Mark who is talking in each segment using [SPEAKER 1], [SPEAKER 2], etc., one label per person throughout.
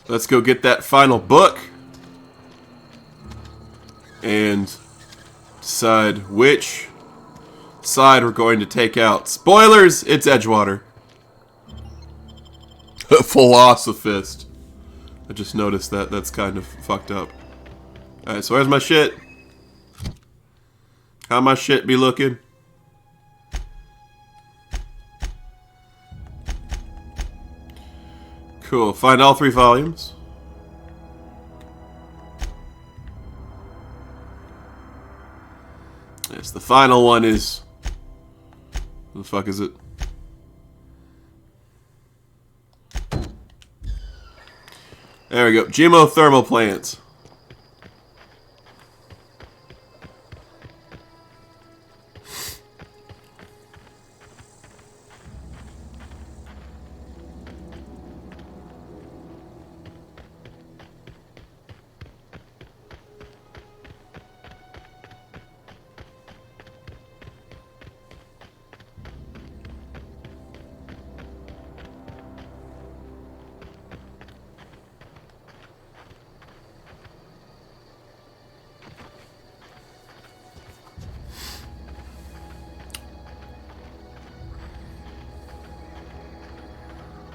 [SPEAKER 1] Let's go get that final book and decide which side we're going to take out. Spoilers, it's Edgewater. Philosophist. I just noticed that. That's kind of fucked up. Alright, so where's my shit? How my shit be looking? Cool. Find all 3 volumes. Yes, the final one is... What the fuck is it? There we go. Geothermal plants.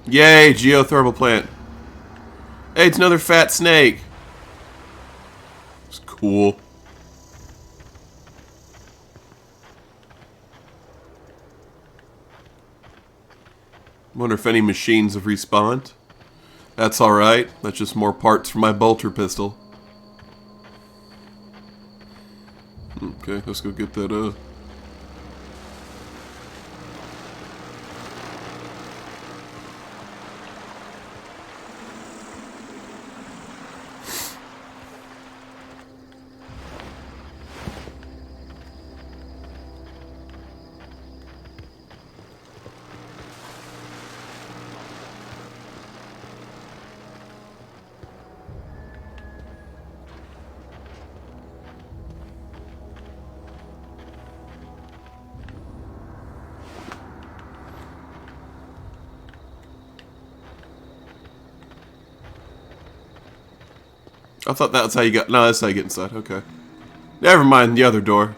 [SPEAKER 1] Yay, geothermal plant. Hey, it's another fat snake. It's cool. Wonder if any machines have respawned. That's alright. That's just more parts for my bolter pistol. Okay, let's go get that, I thought that's how you got... No, that's how you get inside. Okay. Never mind, the other door.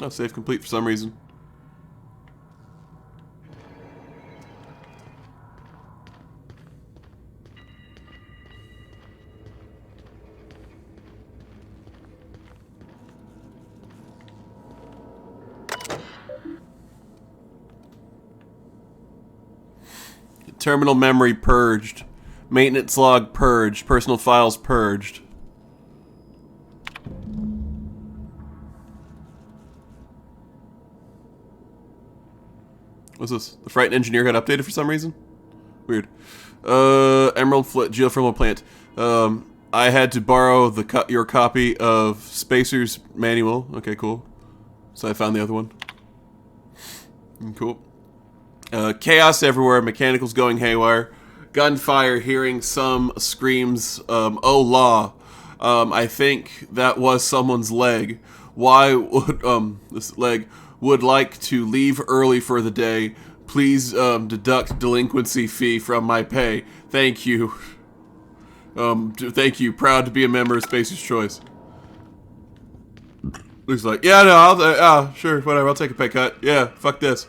[SPEAKER 1] Oh, save complete for some reason. Terminal memory purged. Maintenance log purged. Personal files purged. What's this? The Frightened Engineer got updated for some reason? Weird. Emerald geothermal plant. I had to borrow your copy of Spacer's manual. Okay, cool. So I found the other one. Cool. Chaos everywhere, mechanicals going haywire, gunfire, hearing some screams, oh law. I think that was someone's leg. Why would, this leg would like to leave early for the day. Please, deduct delinquency fee from my pay. Thank you. Thank you. Proud to be a member of Spacer's Choice. Looks like, yeah, no, sure, whatever, I'll take a pay cut. Yeah, fuck this.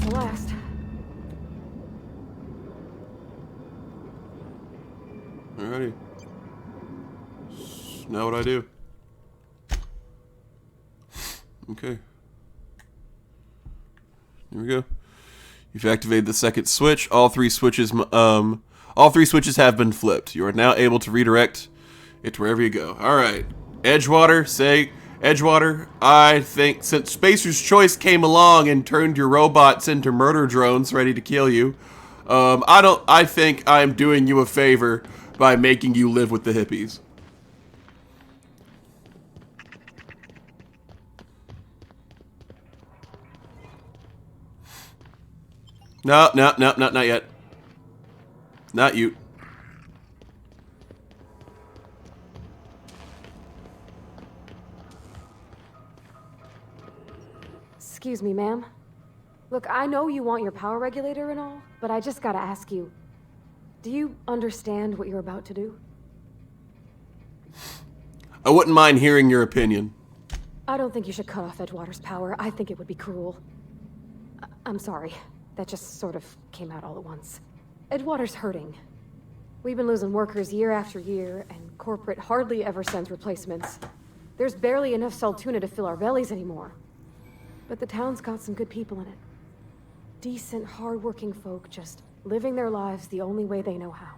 [SPEAKER 2] Celeste.
[SPEAKER 1] Alrighty. Now what do I do? Okay. Here we go. You've activated the second switch. All three switches have been flipped. You are now able to redirect it to wherever you go. All right, Edgewater. I think since Spacer's Choice came along and turned your robots into murder drones ready to kill you, I think I'm doing you a favor by making you live with the hippies. No, not yet. Not you.
[SPEAKER 2] Excuse me, ma'am. Look, I know you want your power regulator and all, but I just gotta ask you, do you understand what you're about to do?
[SPEAKER 1] I wouldn't mind hearing your opinion.
[SPEAKER 2] I don't think you should cut off Edgewater's power. I think it would be cruel. I'm sorry. That just sort of came out all at once. Edgewater's hurting. We've been losing workers year after year, and corporate hardly ever sends replacements. There's barely enough Saltuna to fill our bellies anymore. But the town's got some good people in it. Decent, hard-working folk just living their lives the only way they know how.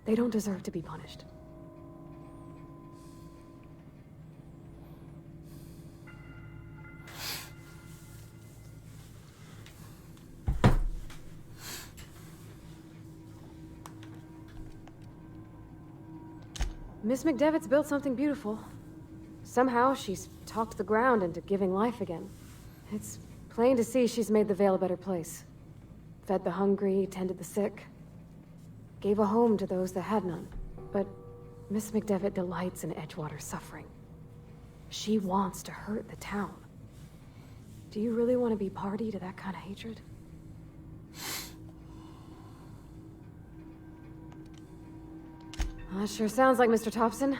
[SPEAKER 2] They don't deserve to be punished. Miss McDevitt's built something beautiful. Somehow she's talked the ground into giving life again. It's plain to see she's made the Vale a better place. Fed the hungry, tended the sick. Gave a home to those that had none. But Miss McDevitt delights in Edgewater's suffering. She wants to hurt the town. Do you really want to be party to that kind of hatred? That sure sounds like Mr. Thompson.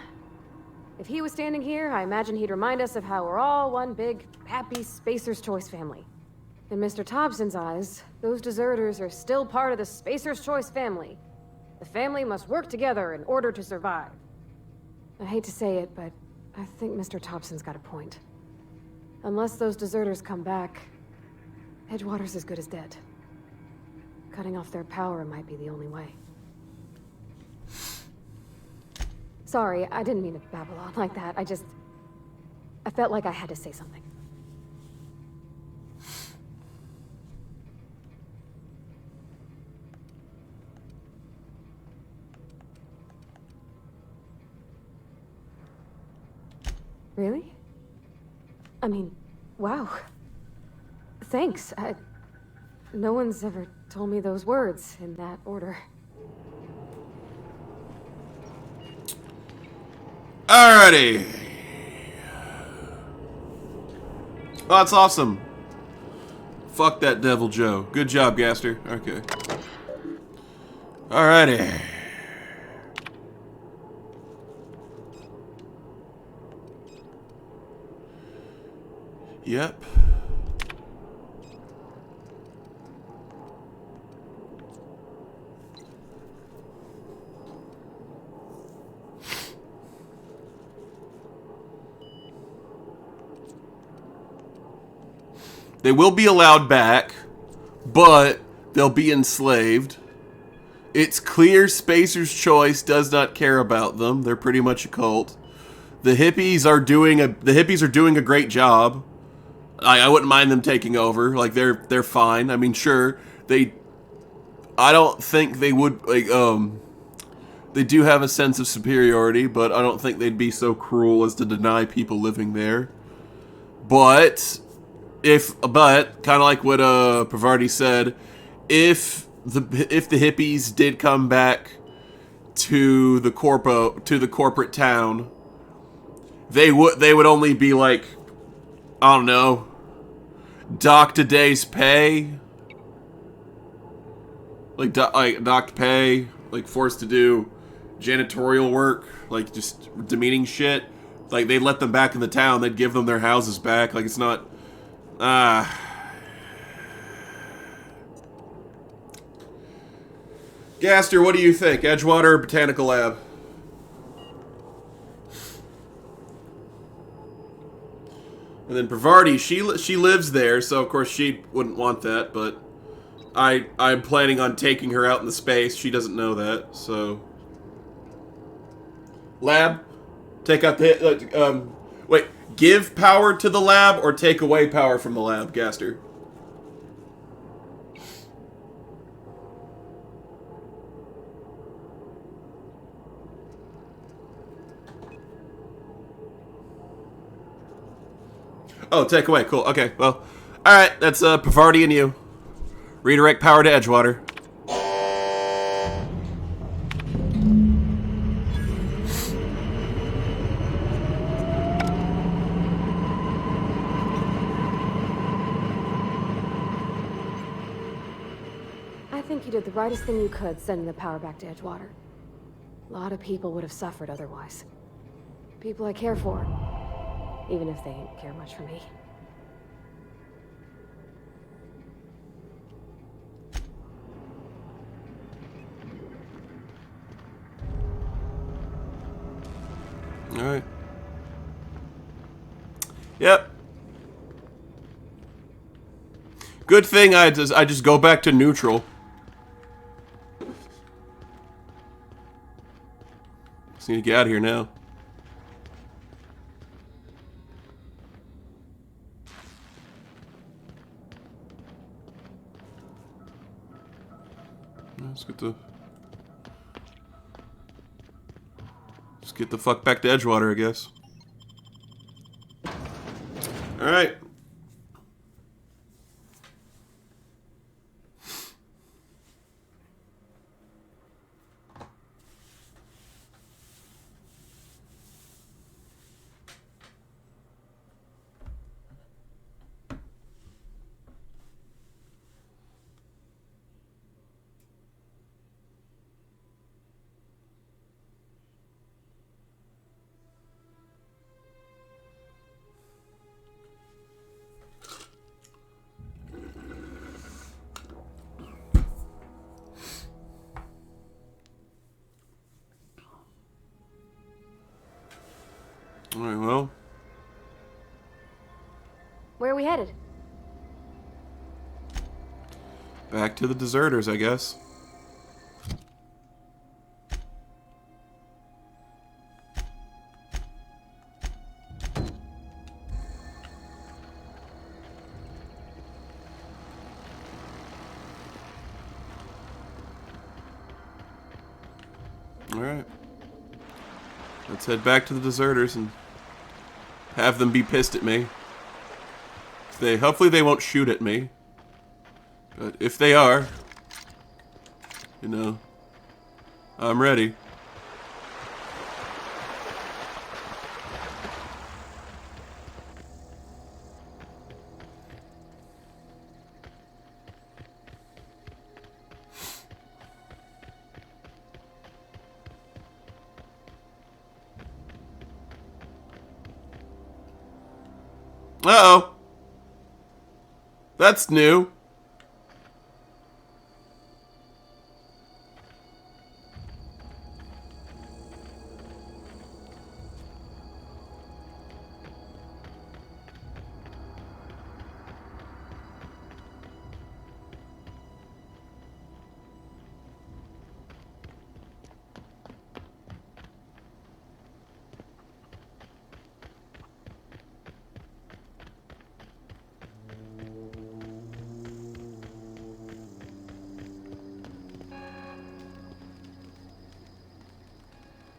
[SPEAKER 2] If he was standing here, I imagine he'd remind us of how we're all one big, happy Spacer's Choice family. In Mr. Thompson's eyes, those deserters are still part of the Spacer's Choice family. The family must work together in order to survive. I hate to say it, but I think Mr. Thompson's got a point. Unless those deserters come back, Edgewater's as good as dead. Cutting off their power might be the only way. Sorry, I didn't mean to babble on like that. I felt like I had to say something. Really? I mean, wow. Thanks. No one's ever told me those words in that order.
[SPEAKER 1] Alrighty. Oh, that's awesome. Fuck that Devil Joe. Good job, Gaster. Okay. Alrighty. Yep. They will be allowed back, but they'll be enslaved. It's clear Spacer's Choice does not care about them. They're pretty much a cult. The hippies are doing a great job. I wouldn't mind them taking over. Like they're fine. I mean, sure, I don't think they would they do have a sense of superiority, but I don't think they'd be so cruel as to deny people living there. But kind of like what Pavardi said, if the hippies did come back to the corporate town, they would only be like, I don't know, docked a day's pay, like docked pay, like forced to do janitorial work, like just demeaning shit. Like they'd let them back in the town, they'd give them their houses back. Like it's not. Gaster, what do you think? Edgewater or Botanical Lab? And then Bravardi, she lives there, so of course she wouldn't want that, but I'm planning on taking her out in the space. She doesn't know that, so... Lab, take out the... wait, give power to the lab or take away power from the lab, Gaster? Oh, take away. Cool. Okay, well. Alright, that's Bravardi and you. Redirect power to Edgewater.
[SPEAKER 2] I think you did the rightest thing you could sending the power back to Edgewater. A lot of people would have suffered otherwise. People I care for. Even if they didn't care much for me.
[SPEAKER 1] Alright. Yep. Good thing I just go back to neutral. Just need to get out of here now. Let's get the fuck back to Edgewater, I guess. Alright. Alright, well.
[SPEAKER 2] Where are we headed?
[SPEAKER 1] Back to the deserters, I guess. Alright. Let's head back to the deserters and have them be pissed at me. Hopefully they won't shoot at me. But if they are, you know, I'm ready. Uh-oh. That's new.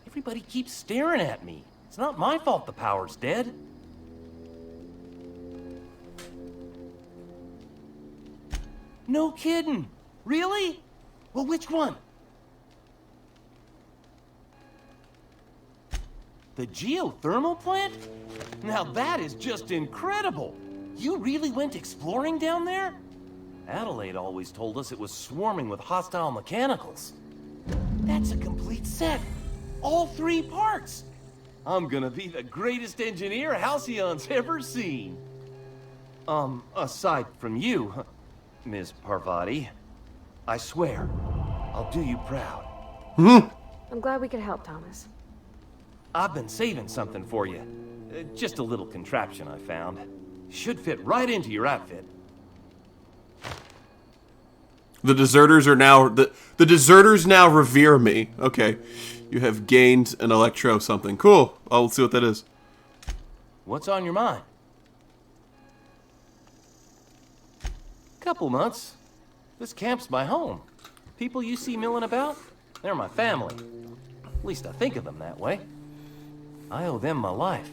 [SPEAKER 3] Everybody keeps staring at me. It's not my fault the power's dead. No kidding. Really? Well, which one? The geothermal plant? Now that is just incredible. You really went exploring down there? Adelaide always told us it was swarming with hostile mechanicals. That's a complete set. All 3 parts. I'm gonna be the greatest engineer Halcyon's ever seen. Aside from you, Ms. Parvati, I swear, I'll do you proud.
[SPEAKER 2] I'm glad we could help, Thomas.
[SPEAKER 3] I've been saving something for you. Just a little contraption I found. Should fit right into your outfit.
[SPEAKER 1] The deserters are now the deserters now revere me. Okay, you have gained an electro something. Cool. I'll see what that is.
[SPEAKER 3] What's on your mind? Couple months. This camp's my home. People you see milling about, they're my family. At least I think of them that way. I owe them my life.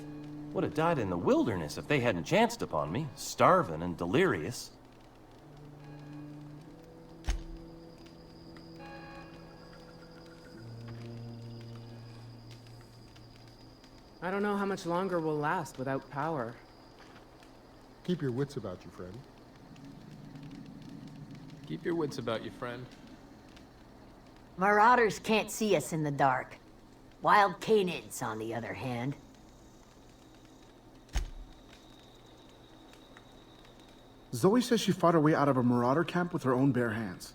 [SPEAKER 3] Would have died in the wilderness if they hadn't chanced upon me, starving and delirious.
[SPEAKER 4] I don't know how much longer we'll last without power.
[SPEAKER 5] Keep your wits about you, friend.
[SPEAKER 6] Keep your wits about you, friend.
[SPEAKER 7] Marauders can't see us in the dark. Wild canids, on the other hand.
[SPEAKER 8] Zoe says she fought her way out of a marauder camp with her own bare hands.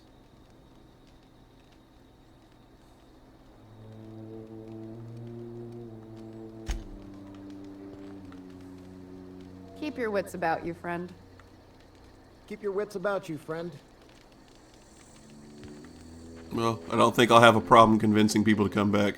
[SPEAKER 9] Keep your wits about you, friend.
[SPEAKER 10] Keep your wits about you, friend.
[SPEAKER 1] Well, I don't think I'll have a problem convincing people to come back.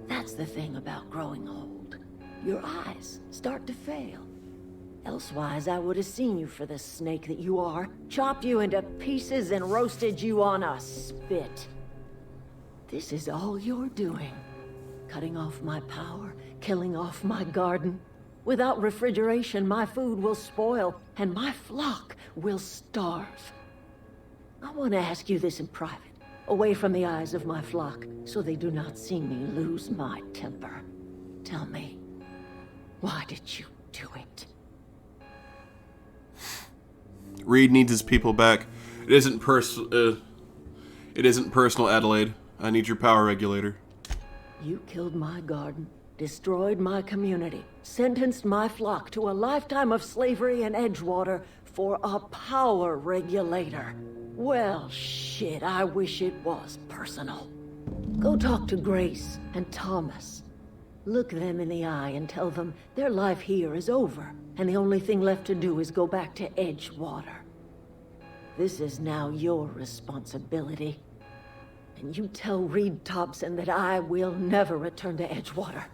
[SPEAKER 7] That's the thing about growing old. Your eyes start to fail. Elsewise, I would have seen you for the snake that you are, chopped you into pieces and roasted you on a spit. This is all you're doing. Cutting off my power, killing off my garden. Without refrigeration, my food will spoil, and my flock will starve. I want to ask you this in private, away from the eyes of my flock, so they do not see me lose my temper. Tell me, why did you do it?
[SPEAKER 1] Reed needs his people back. It isn't personal, Adelaide. I need your power regulator.
[SPEAKER 7] You killed my garden, destroyed my community, sentenced my flock to a lifetime of slavery in Edgewater for a power regulator. Well, shit, I wish it was personal. Go talk to Grace and Thomas. Look them in the eye and tell them their life here is over, and the only thing left to do is go back to Edgewater. This is now your responsibility. And you tell Reed Thompson that I will never return to Edgewater.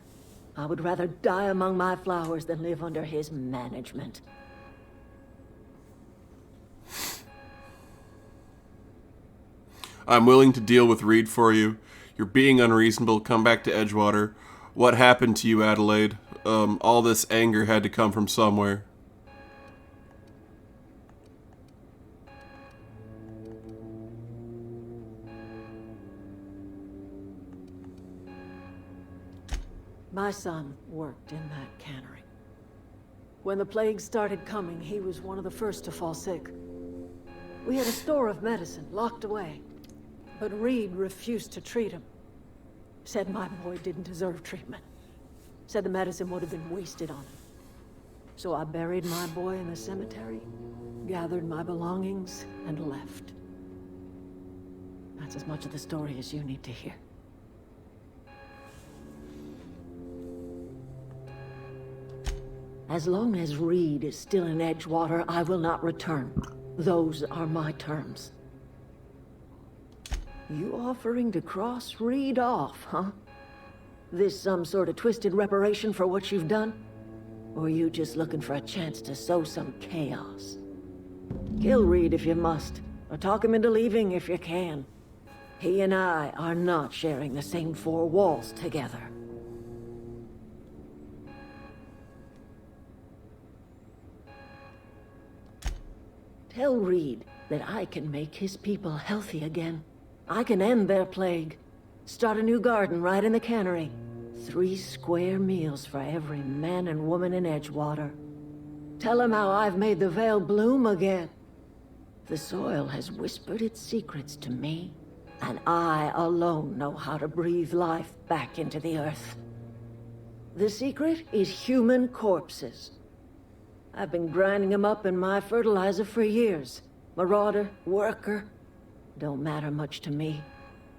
[SPEAKER 7] I would rather die among my flowers than live under his management.
[SPEAKER 1] I'm willing to deal with Reed for you. You're being unreasonable. Come back to Edgewater. What happened to you, Adelaide? All this anger had to come from somewhere.
[SPEAKER 7] My son worked in that cannery. When the plague started coming, he was one of the first to fall sick. We had a store of medicine locked away, but Reed refused to treat him. Said my boy didn't deserve treatment. Said the medicine would have been wasted on him. So I buried my boy in the cemetery, gathered my belongings, and left. That's as much of the story as you need to hear. As long as Reed is still in Edgewater, I will not return. Those are my terms. You offering to cross Reed off, huh? This some sort of twisted reparation for what you've done? Or you just looking for a chance to sow some chaos? Kill Reed if you must, or talk him into leaving if you can. He and I are not sharing the same four walls together. Tell Reed that I can make his people healthy again. I can end their plague. Start a new garden right in the cannery. 3 square meals for every man and woman in Edgewater. Tell him how I've made the Vale bloom again. The soil has whispered its secrets to me, and I alone know how to breathe life back into the earth. The secret is human corpses. I've been grinding them up in my fertilizer for years. marauder, worker, don't matter much to me.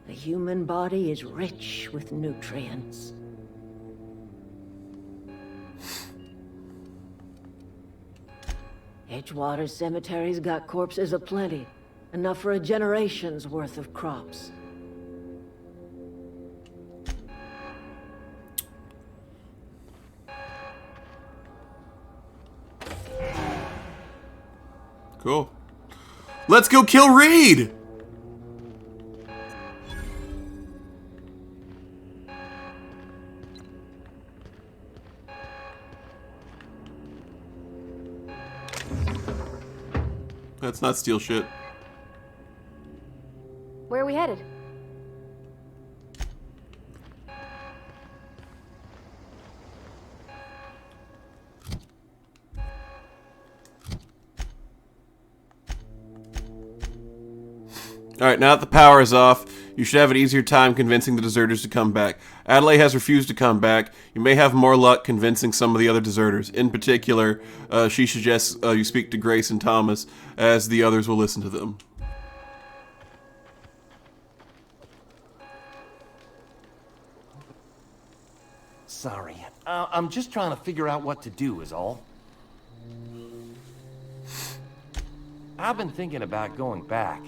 [SPEAKER 7] The human body is rich with nutrients. Edgewater Cemetery's got corpses aplenty. Enough for a generation's worth of crops.
[SPEAKER 1] Cool. Let's go kill Reed! Let's not steal shit.
[SPEAKER 2] Where are we headed?
[SPEAKER 1] Alright, now that the power is off, you should have an easier time convincing the deserters to come back. Adelaide has refused to come back. You may have more luck convincing some of the other deserters. In particular, she suggests you speak to Grace and Thomas, as the others will listen to them.
[SPEAKER 3] Sorry. I'm just trying to figure out what to do is all. I've been thinking about going back.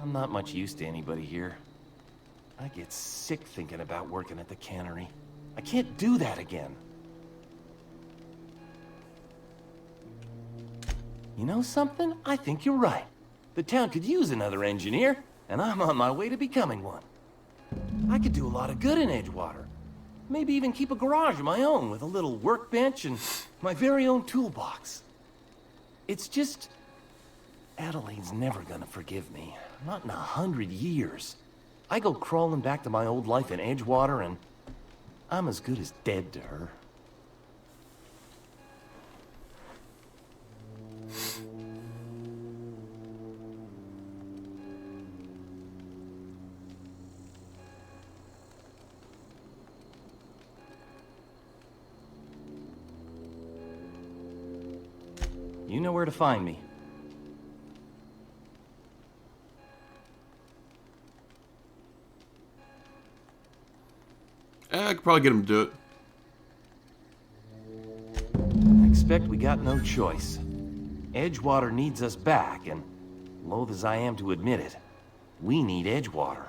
[SPEAKER 3] I'm not much use to anybody here. I get sick thinking about working at the cannery. I can't do that again. You know something? I think you're right. The town could use another engineer, and I'm on my way to becoming one. I could do a lot of good in Edgewater. Maybe even keep a garage of my own with a little workbench and my very own toolbox. It's just... Adelaide's never gonna forgive me. Not in 100 years. I go crawling back to my old life in Edgewater and I'm as good as dead to her. You know where to find me.
[SPEAKER 1] I could probably get him to do it.
[SPEAKER 3] I expect we got no choice. Edgewater needs us back, and loath as I am to admit it, we need Edgewater.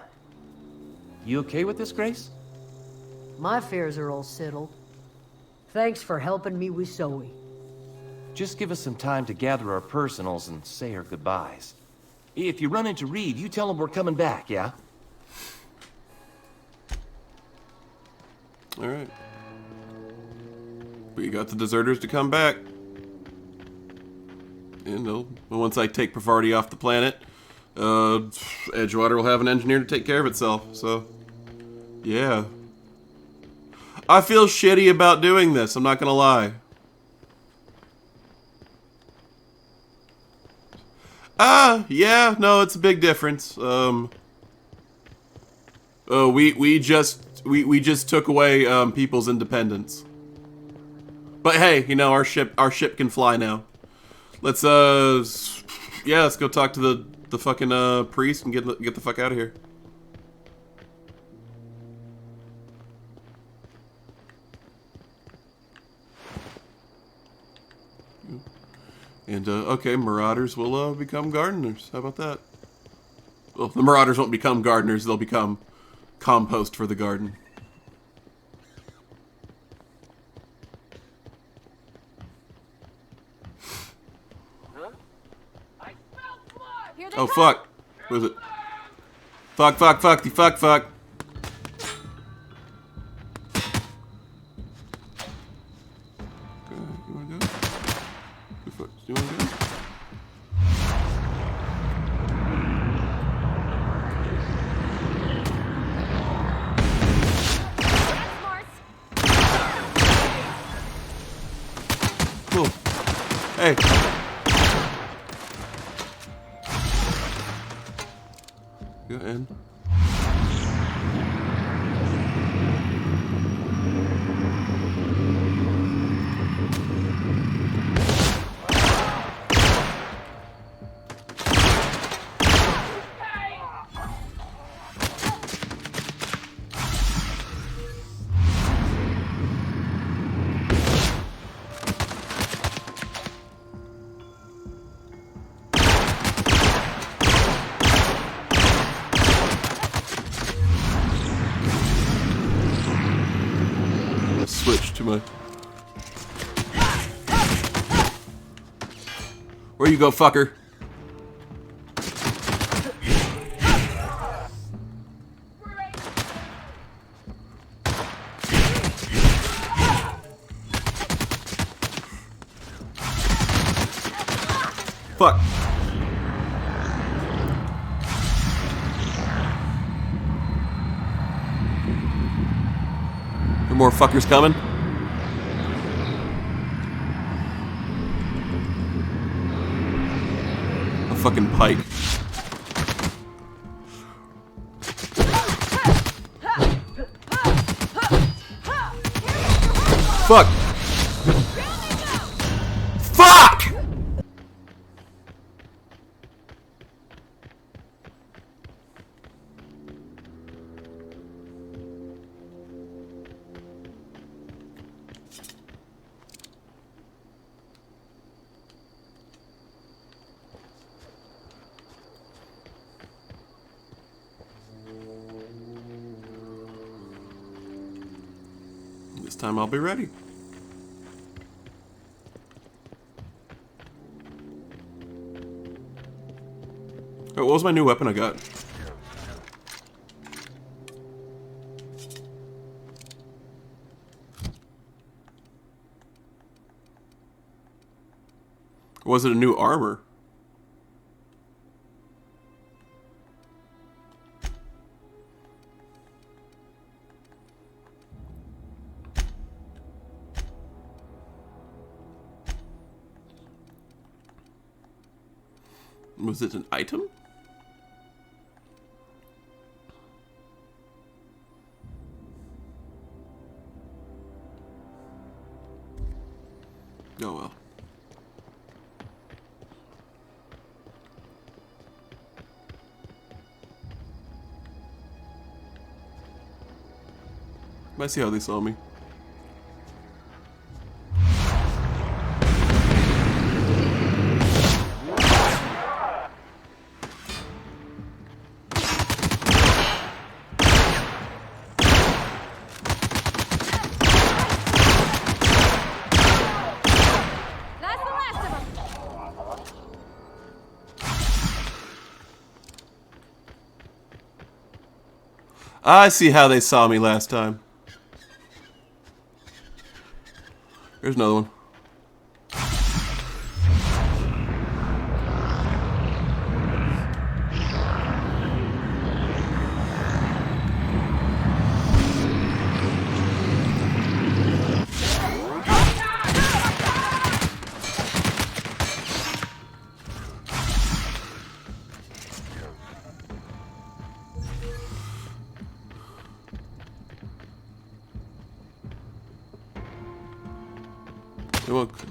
[SPEAKER 3] You okay with this, Grace?
[SPEAKER 11] My fears are all settled. Thanks for helping me with Zoe.
[SPEAKER 3] Just give us some time to gather our personals and say our goodbyes. If you run into Reed, you tell him we're coming back, yeah?
[SPEAKER 1] Alright. We got the deserters to come back. And once I take Priority off the planet, Edgewater will have an engineer to take care of itself. So, yeah. I feel shitty about doing this, I'm not gonna lie. Yeah, no, it's a big difference. We just took away people's independence. But hey, you know, our ship can fly now. Let's let's go talk to the fucking priest and get the fuck out of here. And, okay, marauders will, become gardeners. How about that? Well, the marauders won't become gardeners, they'll become compost for the garden. Oh, fuck. What is it? Fuck. You wanna go? You wanna go? Cool. Hey. Go in. switch to my... Where you go, fucker? Fuck. There more fuckers coming? A fucking pike. Fuck! Fuck! This time I'll be ready. Oh, what was my new weapon I got? Or was it a new armor? Was it an item? Oh well. Might see how they saw me. I see how they saw me last time. There's another one.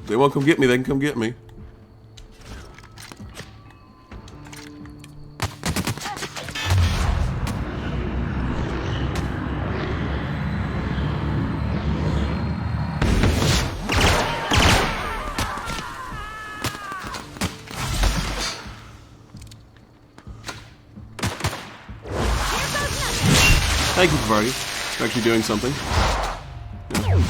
[SPEAKER 1] They won't come get me, they can come get me. Thank you, Vardy. Actually doing something. Yeah.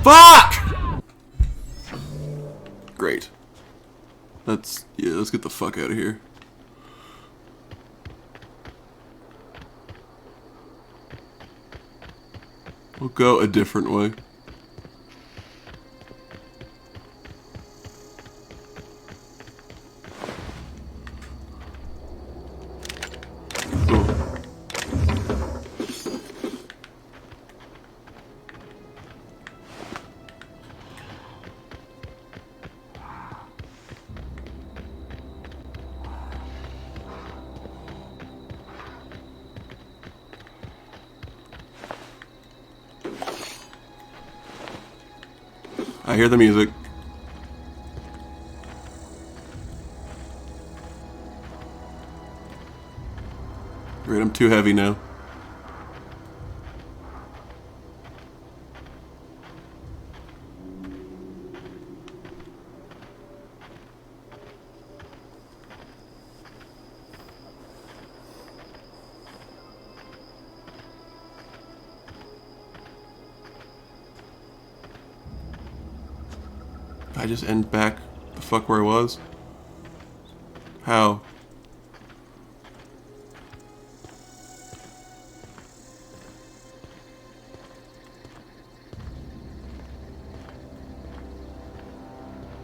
[SPEAKER 1] Fuck! Great. Let's get the fuck out of here. We'll go a different way. I hear the music. Right, I'm too heavy now. I just end back the fuck where I was? How?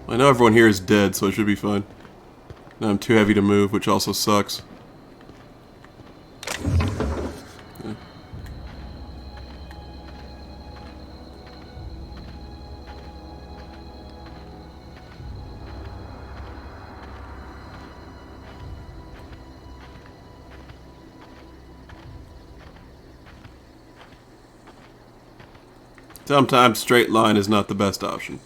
[SPEAKER 1] I know everyone here is dead, so it should be fine. Now I'm too heavy to move, which also sucks. Yeah. Sometimes straight line is not the best option.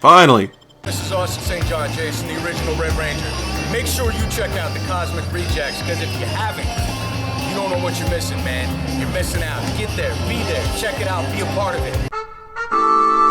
[SPEAKER 1] Finally!
[SPEAKER 12] This is Austin St. John, Jason, the original Red Ranger. Make sure you check out the Cosmic Rejects, because if you haven't, you don't know what you're missing, man. You're missing out. Get there, be there, check it out, be a part of it.